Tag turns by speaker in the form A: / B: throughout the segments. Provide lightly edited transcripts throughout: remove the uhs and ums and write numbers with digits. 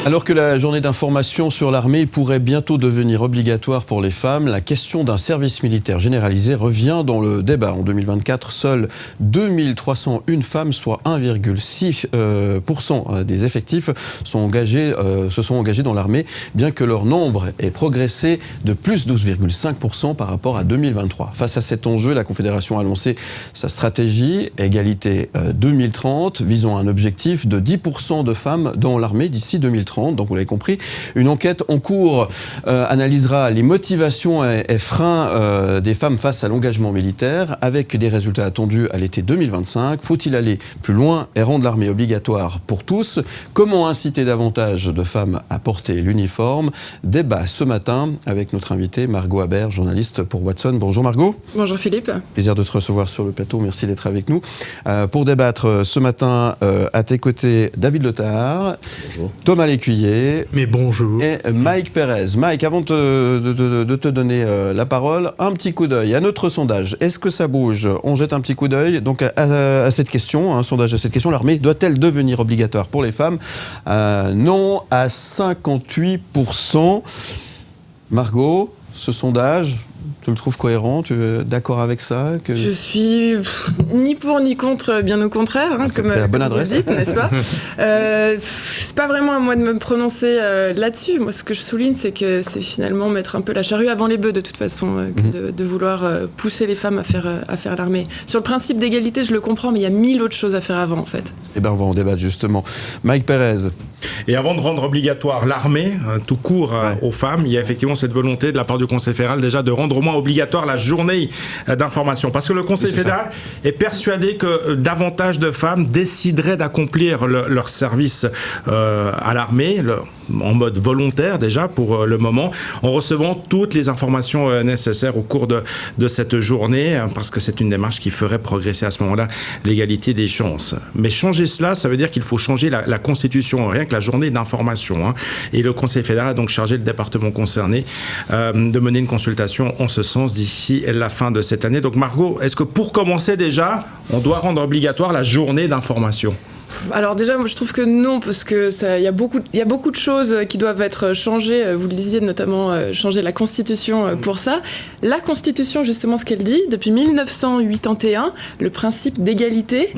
A: Alors que la journée d'information sur l'armée pourrait bientôt devenir obligatoire pour les femmes, la question d'un service militaire généralisé revient dans le débat. En 2024, seules 2301 femmes, soit 1,6% des effectifs, se sont engagés dans l'armée, bien que leur nombre ait progressé de plus 12,5% par rapport à 2023. Face à cet enjeu, la Confédération a lancé sa stratégie Égalité 2030, visant un objectif de 10% de femmes dans l'armée d'ici 2030. Donc vous l'avez compris, une enquête en cours analysera les motivations et freins des femmes face à l'engagement militaire, avec des résultats attendus à l'été 2025. Faut-il aller plus loin et rendre l'armée obligatoire pour tous? Comment inciter davantage de femmes à porter l'uniforme? Débat ce matin avec notre invitée Margot Habert, journaliste pour Watson. Bonjour Margot.
B: Bonjour Philippe.
A: Plaisir de te recevoir sur le plateau, merci d'être avec nous. Pour débattre ce matin, à tes côtés, David Letard, bonjour. Thomas Lécuyer.
C: Mais bonjour.
A: Et Mike Pérez. Mike, avant de te donner la parole, un petit coup d'œil à notre sondage. Est-ce que ça bouge? On jette un petit coup d'œil donc à cette question, un sondage à cette question. L'armée doit-elle devenir obligatoire pour les femmes? Non à 58%. Margot, ce sondage, tu le trouves cohérent? Tu es d'accord avec ça?
B: Je suis ni pour ni contre, bien au contraire,
A: comme la bonne adresse,
B: vous le dites, n'est-ce pas? C'est pas vraiment à moi de me prononcer là-dessus. Moi, ce que je souligne, c'est que c'est finalement mettre un peu la charrue avant les bœufs, de toute façon, que de vouloir pousser les femmes à faire l'armée. Sur le principe d'égalité, je le comprends, mais il y a 1000 autres choses à faire avant, en fait.
A: Eh bien, on va en débattre justement. Mike Pérez.
C: Et avant de rendre obligatoire l'armée, tout court, aux femmes, il y a effectivement cette volonté de la part du Conseil fédéral déjà de rendre au moins obligatoire la journée d'information. Parce que le Conseil fédéral est persuadé que davantage de femmes décideraient d'accomplir leur service à l'armée, en mode volontaire déjà pour le moment, en recevant toutes les informations nécessaires au cours de cette journée, parce que c'est une démarche qui ferait progresser à ce moment-là l'égalité des chances. Mais changer cela, ça veut dire qu'il faut changer la Constitution, rien que la journée d'information. Et le Conseil fédéral a donc chargé le département concerné de mener une consultation en ce sens d'ici la fin de cette année. Donc Margot, est-ce que pour commencer déjà, on doit rendre obligatoire la journée d'information ?
B: Alors déjà, moi je trouve que non, parce que il y a beaucoup de choses qui doivent être changées. Vous le disiez, notamment changer la Constitution pour ça. La Constitution, justement, ce qu'elle dit, depuis 1981, le principe d'égalité,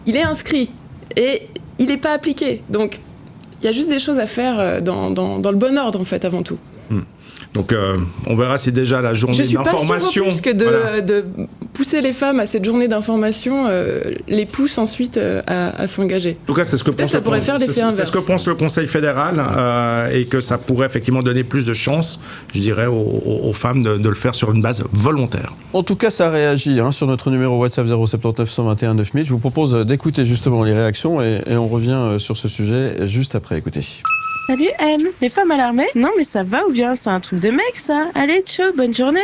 B: il est inscrit et il n'est pas appliqué. Donc il y a juste des choses à faire dans le bon ordre, en fait, avant tout.
C: Donc on verra si déjà la journée d'information...
B: Je suis pas sûre plus que de pousser les femmes à cette journée d'information les pousse ensuite à s'engager.
C: En tout cas, c'est ce que pense le Conseil fédéral et que ça pourrait effectivement donner plus de chance, je dirais, aux femmes de le faire sur une base volontaire.
A: En tout cas, ça réagit sur notre numéro WhatsApp 079 121 9000. Je vous propose d'écouter justement les réactions et on revient sur ce sujet juste après. Écoutez.
D: Salut M, les femmes à l'armée? Non mais ça va ou bien? C'est un truc de mec ça. Allez, ciao, bonne journée.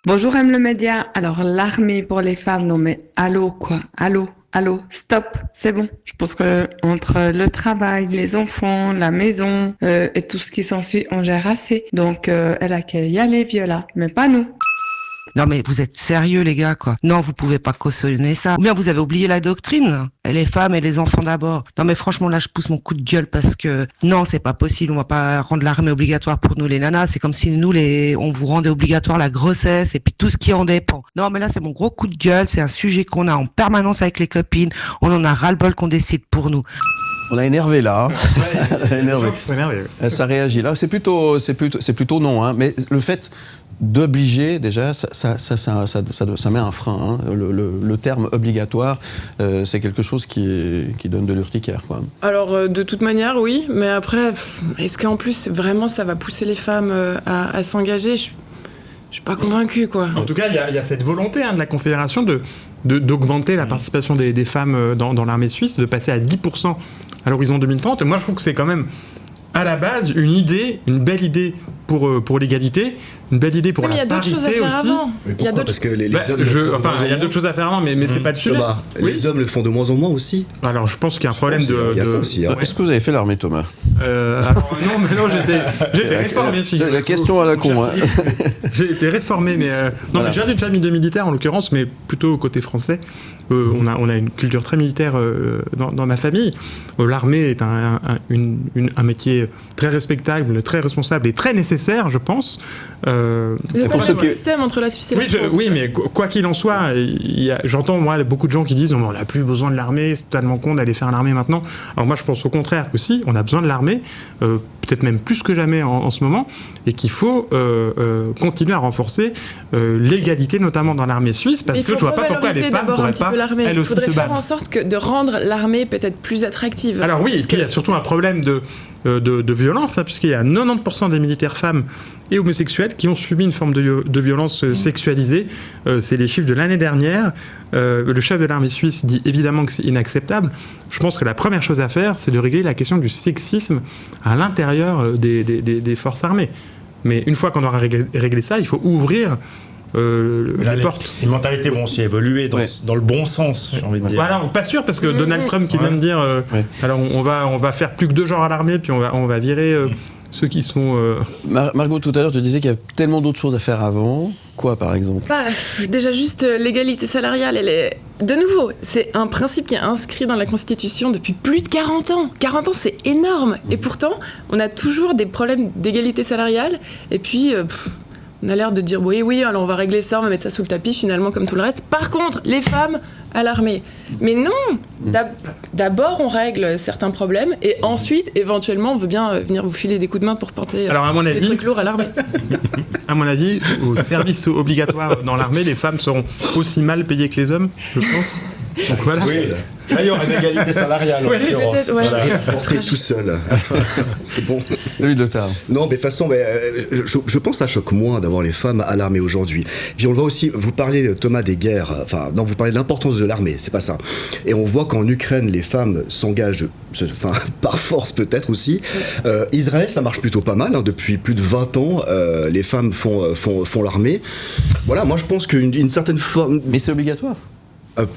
E: Bonjour M le média. Alors l'armée pour les femmes, non mais allô quoi, allô, stop, c'est bon. Je pense que entre le travail, les enfants, la maison et tout ce qui s'ensuit, on gère assez. Donc elle a qu'à y aller Viola, mais pas nous.
F: Non mais vous êtes sérieux les gars quoi. Non, vous pouvez pas cautionner ça. Ou bien vous avez oublié la doctrine. Et les femmes et les enfants d'abord. Non mais franchement là je pousse mon coup de gueule parce que non c'est pas possible. On va pas rendre l'armée obligatoire pour nous les nanas. C'est comme si nous on vous rendait obligatoire la grossesse et puis tout ce qui en dépend. Non mais là c'est mon gros coup de gueule. C'est un sujet qu'on a en permanence avec les copines. On en a ras-le-bol qu'on décide pour nous.
A: On a énervé là. Énervé. Ça réagit là. C'est plutôt non. Mais le fait d'obliger, déjà, ça met un frein. Le terme obligatoire, c'est quelque chose qui donne de l'urticaire, quoi.
B: Alors, de toute manière, oui. Mais après, est-ce qu'en plus, vraiment, ça va pousser les femmes à s'engager? Je suis pas convaincue, quoi.
G: En tout cas, il y a cette volonté de la Confédération d'augmenter la participation des femmes dans l'armée suisse, de passer à 10% à l'horizon 2030. Et moi, je trouve que c'est quand même, à la base, une belle idée pour l'égalité, une belle idée pour la parité aussi.
B: Mais il y a d'autres choses à faire avant.
H: Mais pourquoi? Parce que les hommes
G: il y a d'autres choses à faire avant, mais c'est pas le sujet.
H: Les hommes le font de moins en moins aussi.
G: Alors, je pense qu'il y a un problème de...
H: Il y a ça aussi.
A: Est-ce que vous avez fait l'armée, Thomas?
G: Alors, non, j'étais réformé,
A: C'est la question à la con. Hein.
G: J'ai été réformé, mais non, mais je viens d'une famille de militaires en l'occurrence, mais plutôt côté français. On a une culture très militaire dans ma famille. L'armée est un métier très respectable, très responsable et très nécessaire, je pense.
B: Vous avez pas le système entre la Suisse et la France.
G: Oui, mais quoi qu'il en soit, j'entends moi beaucoup de gens qui disent non, mais on n'a plus besoin de l'armée, c'est totalement con d'aller faire l'armée maintenant. Alors moi, je pense au contraire que si, on a besoin de l'armée, peut-être même plus que jamais en ce moment, et qu'il faut continuer à renforcer l'égalité, notamment dans l'armée suisse, parce que je vois pas pourquoi les femmes pourraient pas elles aussi se battre.
B: Il faudrait faire en sorte de rendre l'armée peut-être plus attractive.
G: Alors oui, et puis il y a surtout un problème de violence, hein, puisqu'il y a 90% des militaires femmes et homosexuels qui ont subi une forme de violence sexualisée. C'est les chiffres de l'année dernière. Le chef de l'armée suisse dit évidemment que c'est inacceptable. Je pense que la première chose à faire, c'est de régler la question du sexisme à l'intérieur des forces armées. Mais une fois qu'on aura réglé ça, il faut ouvrir les portes.
C: Les mentalités vont aussi évoluer dans le bon sens, j'ai envie de dire.
G: Alors, pas sûr, parce que Donald Trump qui vient de dire alors on va faire plus que 2 genres à l'armée, puis on va virer ceux qui sont...
A: Margot, tout à l'heure, tu disais qu'il y a tellement d'autres choses à faire avant. Quoi, par exemple ?
B: Déjà, juste l'égalité salariale, de nouveau, c'est un principe qui est inscrit dans la Constitution depuis plus de 40 ans. 40 ans, c'est énorme. Et pourtant, on a toujours des problèmes d'égalité salariale. Et puis... on a l'air de dire oui, alors on va régler ça, on va mettre ça sous le tapis finalement comme tout le reste. Par contre, les femmes à l'armée. Mais non, d'abord on règle certains problèmes et ensuite, éventuellement, on veut bien venir vous filer des coups de main pour porter des trucs lourds à l'armée.
G: À mon avis, au service obligatoire dans l'armée, les femmes seront aussi mal payées que les hommes, je pense. Donc voilà.
C: Oui. Là, il y aura une égalité salariale.
B: Oui, peut-être, ouais.
H: Voilà, porter tout seul. C'est bon.
A: Oui, Lothar.
H: Non, mais de toute façon, je pense que ça choque moins d'avoir les femmes à l'armée aujourd'hui. Puis on le voit aussi, vous parlez, Thomas, des guerres, vous parlez de l'importance de l'armée, c'est pas ça. Et on voit qu'en Ukraine, les femmes s'engagent, par force peut-être aussi. Israël, ça marche plutôt pas mal, hein, depuis plus de 20 ans, les femmes font l'armée. Voilà, moi je pense qu'une certaine forme...
A: Mais c'est obligatoire.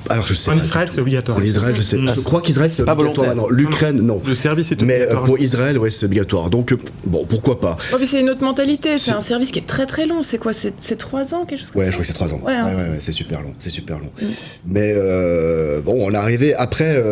H: Alors je sais
G: en
H: pas.
G: Israël, c'est obligatoire.
H: En Israël, je sais. Je crois qu'Israël, c'est
A: pas
H: obligatoire.
A: volontaire.
H: Non, l'Ukraine, non.
G: Le service est
H: mais
G: obligatoire.
H: pour Israël, ouais, c'est obligatoire. Donc, bon, pourquoi pas.
B: Oh, puis c'est une autre mentalité. C'est un service qui est très très long. C'est quoi ? C'est 3 ans, quelque chose comme ça ?
H: Ouais, je crois que c'est 3 ans.
B: Ouais, hein.
H: Ouais, c'est super long. C'est super long. Mais bon, on est arrivé après.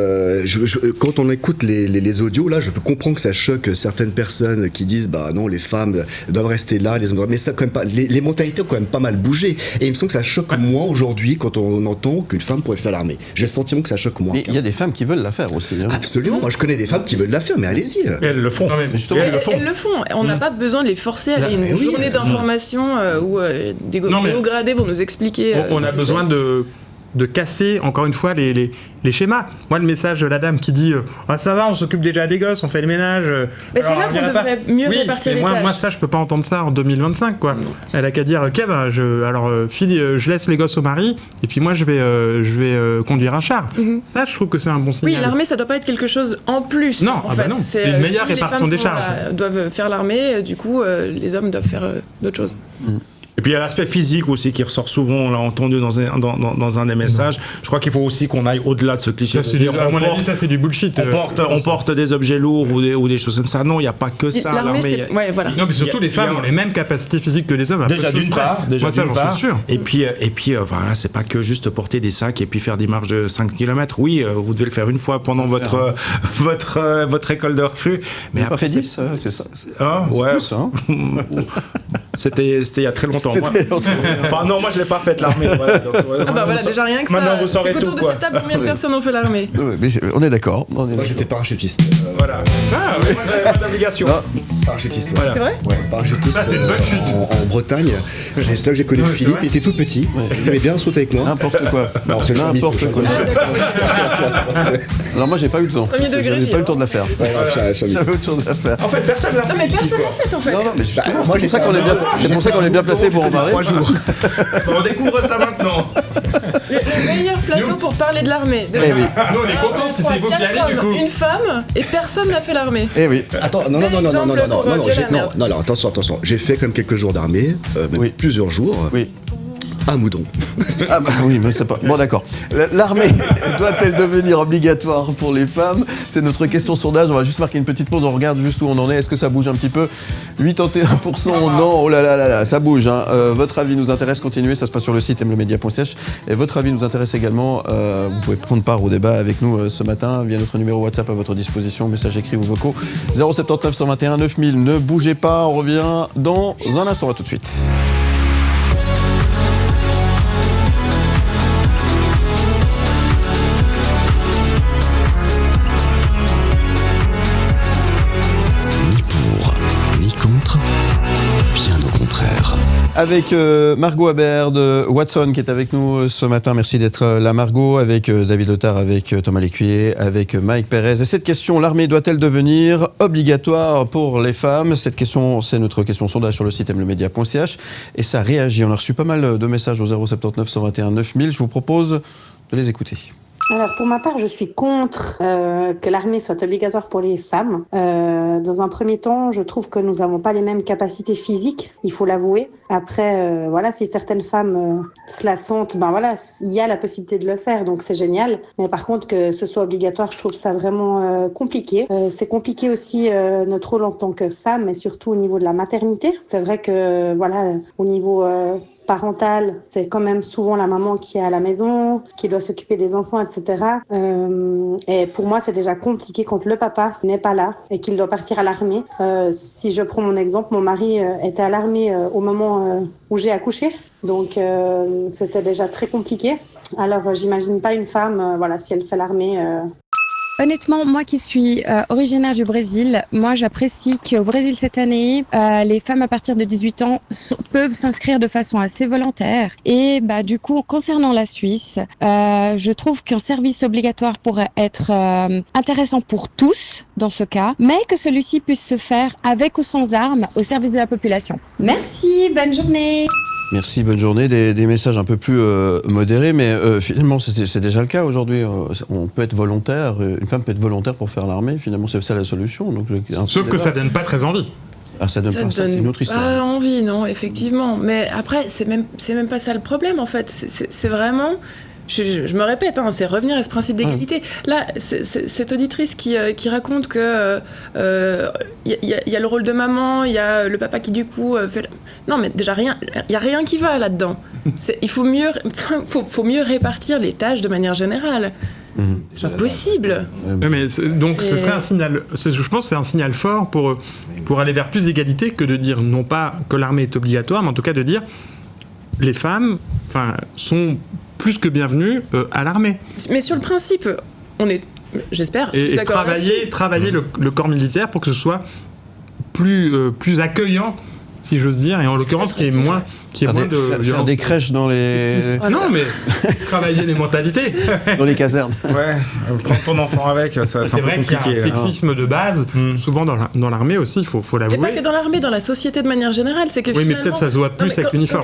H: Quand on écoute les audios, là, je peux comprendre que ça choque certaines personnes qui disent, bah non, les femmes doivent rester là, les hommes doivent. Mais ça, quand même pas. Les mentalités ont quand même pas mal bougé. Et il me semble que ça choque moins aujourd'hui quand on entend qu'une femme pourrait faire l'armée. J'ai le sentiment que ça choque moins.
A: Mais il y a des femmes qui veulent la faire aussi. Hein.
H: Absolument, moi je connais des femmes qui veulent la faire, mais allez-y.
C: Et elles le font.
G: Non, mais justement,
B: Elles le font. On n'a pas besoin de les forcer à aller à une journée d'information où des hauts gradés vont nous expliquer.
G: On a besoin de casser, encore une fois, les schémas. Moi, le message de la dame qui dit ça va, on s'occupe déjà des gosses, on fait le ménage.
B: Mais c'est là qu'on devrait mieux répartir les tâches.
G: Moi, ça, je peux pas entendre ça en 2025, quoi. Elle a qu'à dire je laisse les gosses au mari, et puis moi, je vais conduire un char. Ça, je trouve que c'est un bon signal.
B: Oui, l'armée, ça doit pas être quelque chose en plus.
G: Non,
B: en fait.
G: non. C'est une meilleure répartition des charges.
B: Doivent faire l'armée, du coup, les hommes doivent faire d'autres choses.
C: Et puis il y a l'aspect physique aussi qui ressort souvent, on l'a entendu dans un des messages. Je crois qu'il faut aussi qu'on aille au-delà de ce cliché.
G: À mon avis, ça c'est du bullshit.
C: On porte des objets lourds ou des choses comme ça. Non, il n'y a pas que ça.
B: L'armée, voilà.
G: Non, mais surtout les femmes ont les mêmes capacités physiques que les hommes.
C: Déjà d'une part.
G: Moi, ça, j'en suis sûr.
C: Et puis voilà, c'est pas que juste porter des sacs et puis faire des marches de 5 km. Oui, vous devez le faire une fois pendant votre école de recrue.
A: Mais après, pas fait 10, c'est ça.
C: Ouais.
A: Plus, hein.
C: C'était il y a très longtemps. Non, moi je l'ai pas faite l'armée.
B: Voilà, déjà rien que
C: maintenant,
B: ça.
C: vous saurez
B: c'est qu'autour
C: tout,
B: de cette table, combien de personnes ont fait l'armée ?
A: Mais on est d'accord.
H: Moi j'étais parachutiste.
C: Voilà. Moi j'avais pas d'obligation.
H: Parachutiste.
B: Voilà. C'est vrai ?
H: Ouais, parachutiste.
G: C'est une bonne chute.
H: En Bretagne. C'est là que j'ai connu Philippe. Il était tout petit. Il aimait bien sauter avec moi.
A: N'importe quoi.
H: Non, c'est
A: n'importe quoi. Alors moi j'ai pas eu le temps. J'avais pas eu le temps de la faire. J'avais autre chose à faire.
C: En fait, personne l'a fait.
B: Non, mais personne l'a fait en fait.
A: Non, mais justement, c'est pour ça qu'on est bien placé pour en parler.
H: 3 jours.
C: On découvre ça maintenant.
B: Le meilleur plateau pour parler de l'armée.
A: Eh oui.
G: Nous, on est contents si c'est vous qui allez, du coup.
B: Une femme et personne n'a fait l'armée.
A: Eh oui.
H: Attends, non, attention. J'ai fait comme quelques jours d'armée, même plusieurs jours.
A: Oui.
H: Un moudon.
A: Ah bah oui, mais c'est pas... Bon d'accord. L'armée doit-elle devenir obligatoire pour les femmes? C'est notre question sondage. On va juste marquer une petite pause. On regarde juste où on en est. Est-ce que ça bouge un petit peu? 81% non. Oh là là là là, ça bouge. Hein. Votre avis nous intéresse. Continuez. Ça se passe sur le site mlemedia.ch. Et votre avis nous intéresse également. Vous pouvez prendre part au débat avec nous ce matin via notre numéro WhatsApp à votre disposition. Messages écrits ou vocaux. 079 121 9000. Ne bougez pas. On revient dans un instant. À tout de suite. Avec Margot Habert de Watson qui est avec nous ce matin. Merci d'être là, Margot. Avec David Letard, avec Thomas Lécuyer, avec Mike Pérez. Et cette question, l'armée doit-elle devenir obligatoire pour les femmes? Cette question, c'est notre question sondage sur le site mlemedia.ch. Et ça réagit. On a reçu pas mal de messages au 079 121 9000. Je vous propose de les écouter.
I: Alors pour ma part, je suis contre que l'armée soit obligatoire pour les femmes. Dans un premier temps, je trouve que nous n'avons pas les mêmes capacités physiques, il faut l'avouer. Après, voilà, si certaines femmes se la sentent, ben voilà, il y a la possibilité de le faire, donc c'est génial. Mais par contre, que ce soit obligatoire, je trouve ça vraiment compliqué. C'est compliqué aussi notre rôle en tant que femme, mais surtout au niveau de la maternité. C'est vrai que voilà, au niveau parentale, c'est quand même souvent la maman qui est à la maison, qui doit s'occuper des enfants, etc. Et pour moi, c'est déjà compliqué quand le papa n'est pas là et qu'il doit partir à l'armée. Si je prends mon exemple, mon mari était à l'armée au moment où j'ai accouché, donc c'était déjà très compliqué. Alors, j'imagine pas une femme, voilà, si elle fait l'armée.
J: Honnêtement, moi qui suis originaire du Brésil, moi j'apprécie qu'au Brésil cette année, les femmes à partir de 18 ans peuvent s'inscrire de façon assez volontaire. Et bah, du coup, concernant la Suisse, je trouve qu'un service obligatoire pourrait être intéressant pour tous dans ce cas, mais que celui-ci puisse se faire avec ou sans armes au service de la population. Merci, bonne journée.
A: Merci, bonne journée. Des messages un peu plus modérés, mais finalement, c'est déjà le cas aujourd'hui. On peut être volontaire, une femme peut être volontaire pour faire l'armée. Finalement, c'est ça la solution. Donc,
G: sauf que ça donne pas très envie.
A: Ah, ça donne pas, ça, c'est une autre histoire.
B: Pas envie, non, effectivement. Mais après, c'est même pas ça le problème, en fait. C'est vraiment... Je me répète, hein, c'est revenir à ce principe d'égalité. Là, cette auditrice qui raconte que y a le rôle de maman, il y a le papa qui du coup fait... Non, mais déjà il y a rien qui va là-dedans. Il faut mieux répartir les tâches de manière générale. C'est pas possible.
G: Mais donc ce serait un signal. Je pense que c'est un signal fort pour aller vers plus d'égalité que de dire non pas que l'armée est obligatoire, mais en tout cas de dire les femmes, sont plus que bienvenue à l'armée.
B: Mais sur le principe, on est, j'espère,
G: et
B: d'accord
G: travailler le corps militaire pour que ce soit plus accueillant, si j'ose dire, et en l'occurrence qui est moins de
A: faire des crèches dans les...
G: Ah non, mais travailler les mentalités.
A: Dans les casernes.
C: Ouais, prendre ton enfant avec, c'est un peu
G: vrai
C: compliqué.
G: qu'il y a un sexisme de base, souvent dans l'armée aussi, il faut l'avouer.
B: Mais pas que dans l'armée, dans la société de manière générale, c'est que
G: oui, mais peut-être ça se voit plus avec l'uniforme.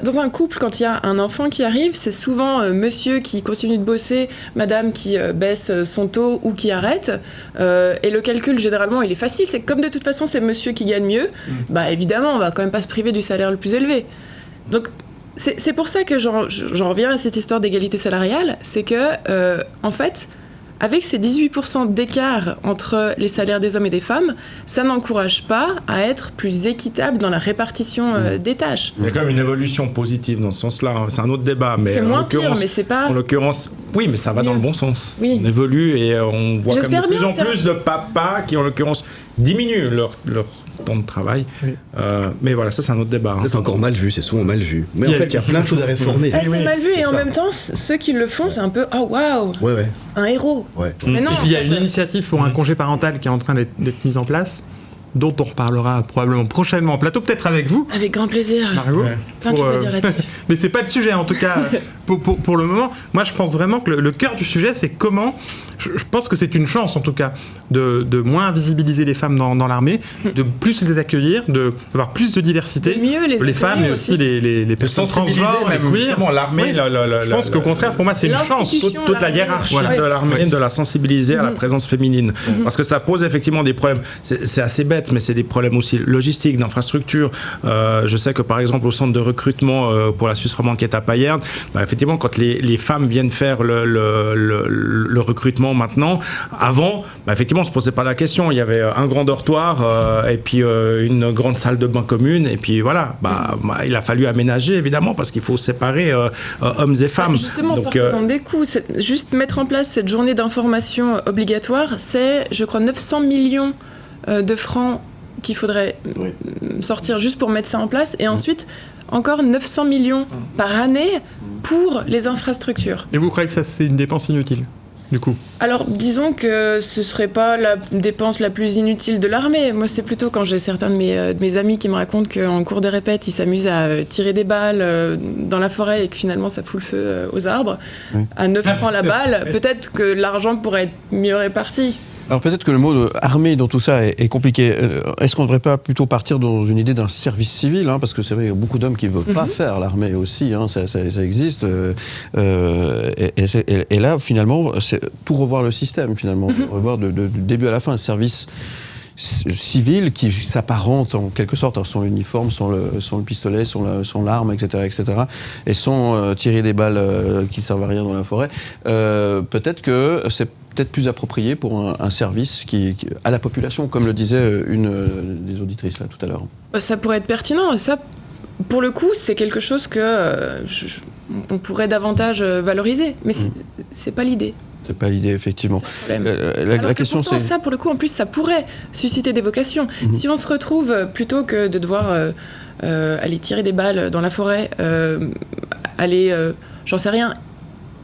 B: Dans un couple, quand il y a un enfant qui arrive, c'est souvent monsieur qui continue de bosser, madame qui baisse son taux ou qui arrête, et le calcul, généralement, il est facile, c'est que comme de toute façon, c'est monsieur qui gagne mieux, bah évidemment, on va quand même pas se priver du salaire le plus élevé. Donc, c'est pour ça que j'en reviens à cette histoire d'égalité salariale, c'est que, en fait, avec ces 18% d'écart entre les salaires des hommes et des femmes, ça n'encourage pas à être plus équitable dans la répartition des tâches.
C: Il y a quand même une évolution positive dans ce sens-là, c'est un autre débat. Mais
B: c'est moins pire, mais c'est pas...
C: En l'occurrence, oui, mais ça va dans le bon sens.
B: Oui.
C: On évolue et on voit quand même de plus en plus de papas qui, en l'occurrence, diminuent leur temps de travail. Oui. Mais voilà, ça c'est un autre débat.
H: C'est encore mal vu, c'est souvent mal vu. Mais en fait, il y a plein de choses à réformer.
B: C'est mal vu et en même temps, ceux qui le font, c'est un peu oh waouh, un héros.
H: Ouais.
B: Mais non,
G: et puis il y a une initiative pour un congé parental qui est en train d'être mise en place, dont on reparlera probablement prochainement en plateau, peut-être avec vous.
B: Avec grand plaisir.
G: Margot.
B: Plein de choses à dire là-dessus.
G: Mais c'est pas le sujet en tout cas pour le moment. Moi je pense vraiment que le cœur du sujet c'est comment je pense que c'est une chance, en tout cas, de moins visibiliser les femmes dans l'armée, de plus les accueillir, d'avoir plus de diversité.
B: De mieux les
G: femmes, mais aussi les personnes transgenres,
C: même,
G: les queers.
C: justement, l'armée.
G: Je pense qu'au contraire, pour moi, c'est une chance.
C: Toute la hiérarchie de l'armée, de la sensibiliser à la présence féminine. Parce que ça pose effectivement des problèmes. C'est assez bête, mais c'est des problèmes aussi logistiques, d'infrastructure. Je sais que par exemple, au centre de recrutement pour la Suisse romande qui est à Payerne, effectivement, quand les femmes viennent faire le recrutement maintenant, avant, effectivement, on se posait pas la question. Il y avait un grand dortoir et puis une grande salle de bain commune. Et puis voilà, il a fallu aménager, évidemment, parce qu'il faut séparer hommes et femmes.
B: Justement, ça représente des coûts. Juste mettre en place cette journée d'information obligatoire, c'est, je crois, 900 millions de francs qu'il faudrait sortir juste pour mettre ça en place. Et ensuite, encore 900 millions par année pour les infrastructures.
G: Et vous croyez que ça, c'est une dépense inutile, du coup ?
B: Alors, disons que ce serait pas la dépense la plus inutile de l'armée. Moi, c'est plutôt quand j'ai certains de mes amis qui me racontent qu'en cours de répète, ils s'amusent à tirer des balles dans la forêt et que finalement, ça fout le feu aux arbres. À 9 francs la balle, peut-être que l'argent pourrait être mieux réparti.
A: Alors peut-être que le mot armée dans tout ça est compliqué. Est-ce qu'on ne devrait pas plutôt partir dans une idée d'un service civil, parce que c'est vrai, il y a beaucoup d'hommes qui ne veulent pas faire l'armée aussi, ça existe. Et là, finalement, c'est tout revoir le système, finalement. Revoir du début à la fin un service civil qui s'apparente en quelque sorte sans l'uniforme, sans le pistolet, sans l'arme, etc., et sans tirer des balles qui ne servent à rien dans la forêt. Peut-être que c'est plus approprié pour un service qui à la population, comme le disait une des auditrices là tout à l'heure.
B: Ça pourrait être pertinent. Ça, pour le coup, c'est quelque chose que on pourrait davantage valoriser. Mais c'est pas l'idée.
A: C'est pas l'idée, effectivement. La question,
B: pourtant,
A: c'est...
B: ça, pour le coup, en plus, ça pourrait susciter des vocations. Si on se retrouve, plutôt que de devoir aller tirer des balles dans la forêt, aller, j'en sais rien,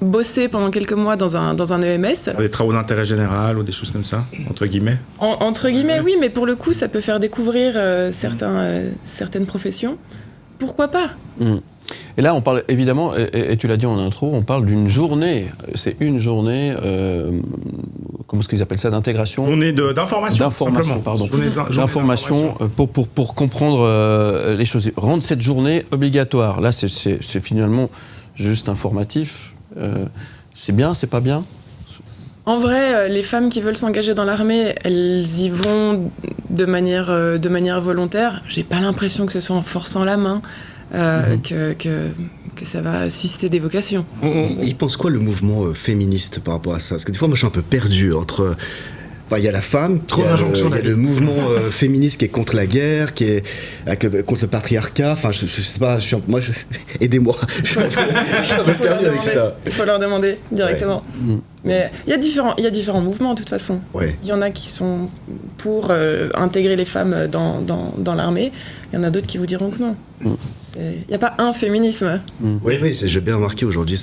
B: bosser pendant quelques mois dans un EMS.
C: Des travaux d'intérêt général ou des choses comme ça, entre guillemets.
B: Entre guillemets, oui, mais pour le coup, ça peut faire découvrir certaines professions. Pourquoi pas ?
A: Et là, on parle évidemment, et tu l'as dit en intro, on parle d'une journée. C'est une journée, comment est-ce qu'ils appellent ça, d'intégration ?
C: Journée d'information, simplement.
A: Pardon. D'information pour comprendre les choses. Rendre cette journée obligatoire. Là, c'est finalement juste informatif. C'est bien, c'est pas bien ?
B: En vrai, les femmes qui veulent s'engager dans l'armée, elles y vont de manière volontaire. J'ai pas l'impression que ce soit en forçant la main que ça va susciter des vocations.
H: Il pense quoi le mouvement féministe par rapport à ça ? Parce que des fois, moi, je suis un peu perdu entre... il y a la femme, il y a le mouvement féministe qui est contre la guerre, qui est contre le patriarcat. Enfin, je sais pas, aidez-moi. Je suis un peu perdu avec ça.
B: Il faut leur demander directement. Ouais. Mais il y a différents mouvements, de toute façon.
H: Ouais.
B: Il y en a qui sont pour intégrer les femmes dans l'armée. Il y en a d'autres qui vous diront que non. Il n'y a pas un féminisme.
H: Oui, j'ai bien remarqué aujourd'hui.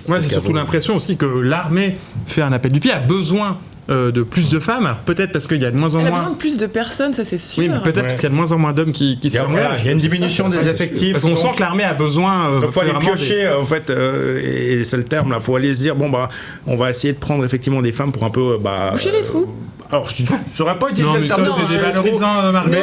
A: Moi,
G: j'ai surtout l'impression aussi que l'armée fait un appel du pied, a besoin de plus de femmes. Alors peut-être parce qu'il y a de moins en moins...
B: Elle a besoin de plus de personnes, ça c'est sûr.
G: Oui, mais peut-être parce qu'il y a de moins en moins d'hommes qui s'engagent.
C: Il y a une diminution des effectifs.
G: Parce qu'on sent que l'armée a besoin...
C: Il faut aller piocher, en fait, et c'est le terme, là. Il faut aller se dire, on va essayer de prendre effectivement des femmes pour un peu...
B: boucher les trous.
C: Alors, je n'aurais pas utilisé le terme.
G: Non, mais ça, c'est dévalorisant, Margot.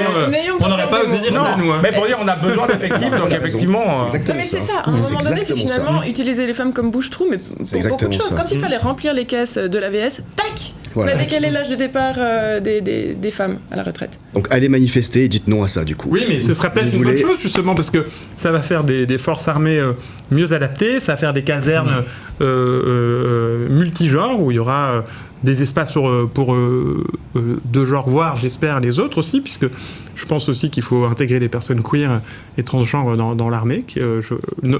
G: On n'aurait pas osé dire ça, nous.
C: Mais pour dire, on a besoin d'effectifs, donc effectivement...
B: Mais c'est ça, à un moment donné, c'est finalement utiliser les femmes comme bouche-trou, mais pour beaucoup de choses. Quand il fallait remplir les caisses de l'AVS, tac, on a décalé l'âge de départ des femmes à la retraite.
H: Donc allez manifester et dites non à ça, du coup.
G: Oui, mais ce sera peut-être une bonne chose, justement, parce que ça va faire des forces armées mieux adaptées, ça va faire des casernes multigenres, où il y aura... des espaces pour deux genres, voire, j'espère, les autres aussi, puisque je pense aussi qu'il faut intégrer les personnes queer et transgenres dans l'armée.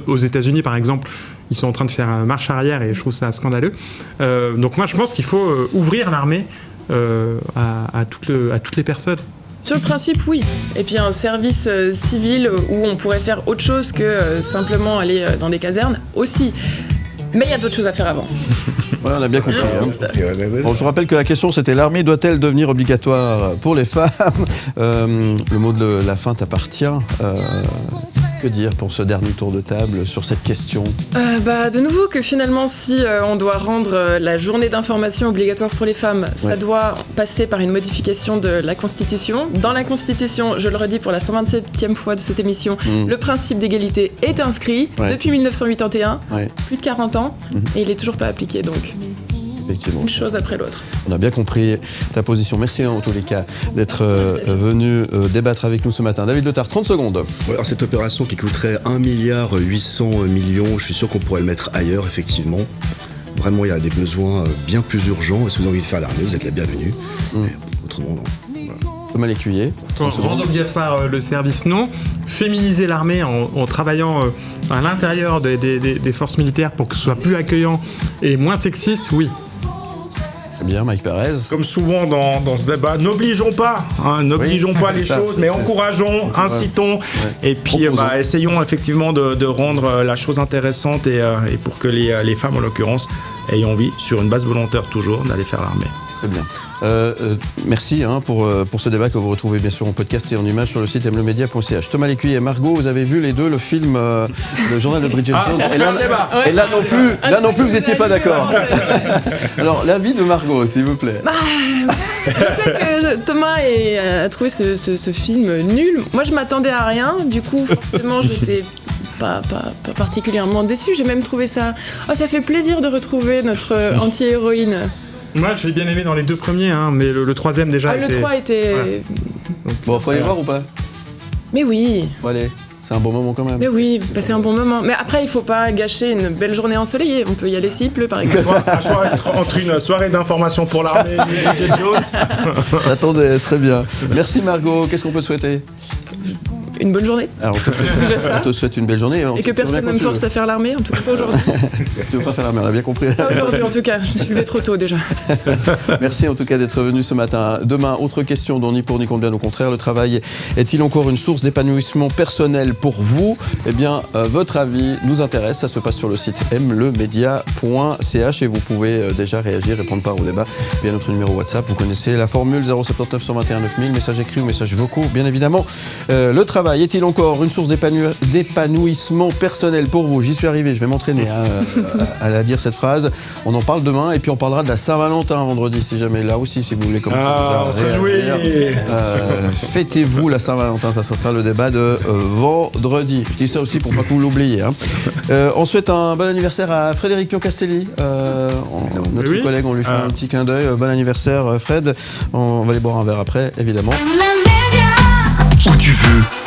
G: Aux États-Unis, par exemple, ils sont en train de faire marche arrière et je trouve ça scandaleux. Donc moi, je pense qu'il faut ouvrir l'armée à toutes les personnes.
B: Sur le principe, oui. Et puis un service civil où on pourrait faire autre chose que simplement aller dans des casernes aussi. Mais il y a d'autres choses à faire avant.
A: Ouais, on a bien compris. Bon, je rappelle que la question c'était l'armée doit-elle devenir obligatoire pour les femmes ? Le mot de la fin t'appartient. Que dire pour ce dernier tour de table sur cette question ?
B: De nouveau que finalement, si on doit rendre la journée d'information obligatoire pour les femmes, ça doit passer par une modification de la Constitution. Dans la Constitution, je le redis pour la 127e fois de cette émission, le principe d'égalité est inscrit depuis 1981, plus de 40 ans, et il n'est toujours pas appliqué. Donc, une chose après l'autre.
A: On a bien compris ta position. Merci en tous les cas d'être venu débattre avec nous ce matin. David Letard, 30 secondes.
H: Ouais, alors cette opération qui coûterait 1,8 milliard, je suis sûr qu'on pourrait le mettre ailleurs, effectivement. Vraiment, il y a des besoins bien plus urgents. Si vous avez envie de faire l'armée, vous êtes la bienvenue. Mais autrement, non. Voilà.
A: Thomas Lécuyer.
G: Rendre obligatoire le service, non. Féminiser l'armée en travaillant à l'intérieur des forces militaires pour que ce soit plus accueillant et moins sexiste, oui.
A: Bien, Mike Perez.
C: Comme souvent dans ce débat, n'obligeons pas les choses, mais encourageons, incitons, et puis essayons effectivement de rendre la chose intéressante et pour que les femmes, en l'occurrence, aient envie, sur une base volontaire toujours, d'aller faire l'armée.
A: Très bien. Merci pour ce débat que vous retrouvez bien sûr en podcast et en image sur le site mlemedia.ch. Thomas Lécuyer et Margot, vous avez vu les deux le film Le journal de Bridget Jones. Et là non plus, vous n'étiez pas d'accord. Alors, l'avis de Margot, s'il vous plaît.
B: Je sais que Thomas a trouvé ce film nul. Moi, je m'attendais à rien. Du coup, forcément, j'étais pas particulièrement déçue. J'ai même trouvé ça... ça fait plaisir de retrouver notre anti-héroïne.
G: Moi, je l'ai bien aimé dans les deux premiers, mais le troisième déjà
B: était... Le 3 était...
G: Ouais.
A: Bon, faut aller voir ou pas ?
B: Mais oui.
A: Bon, allez, c'est un bon moment quand même.
B: Mais oui, c'est un bon moment. Mais après, il faut pas gâcher une belle journée ensoleillée. On peut y aller s'il pleut, par exemple.
C: Un choix entre une soirée d'information pour l'armée et Bridget Jones.
A: J'attendais, très bien. Merci Margot, qu'est-ce qu'on peut souhaiter ?
B: Une bonne journée.
A: Alors, on te souhaite une belle journée.
B: Et que personne ne me force à faire l'armée, en tout cas pas aujourd'hui.
A: Tu veux pas faire l'armée, on a bien compris.
B: Pas aujourd'hui, en tout cas. Je me suis levé trop tôt déjà.
A: Merci en tout cas d'être venu ce matin. Demain, autre question dont ni pour ni contre, bien au contraire. Le travail est-il encore une source d'épanouissement personnel pour vous ? Eh bien, votre avis nous intéresse. Ça se passe sur le site mlemedia.ch et vous pouvez déjà réagir et prendre part au débat via notre numéro WhatsApp. Vous connaissez la formule 079 121 9000, messages écrits ou messages vocaux, bien évidemment. Le travail est-il encore une source d'épanouissement personnel pour vous ? J'y suis arrivé, je vais m'entraîner à dire cette phrase. On en parle demain et puis on parlera de la Saint-Valentin vendredi, si jamais là aussi, si vous voulez commencer déjà à réagir. Fêtez-vous la Saint-Valentin, ça sera le débat de vendredi. Je dis ça aussi pour pas que vous l'oubliez. On souhaite un bon anniversaire à Frédéric Pion-Castelli, notre collègue, on lui fait un petit clin d'œil. Bon anniversaire Fred, on va aller boire un verre après, évidemment.
K: Où tu veux.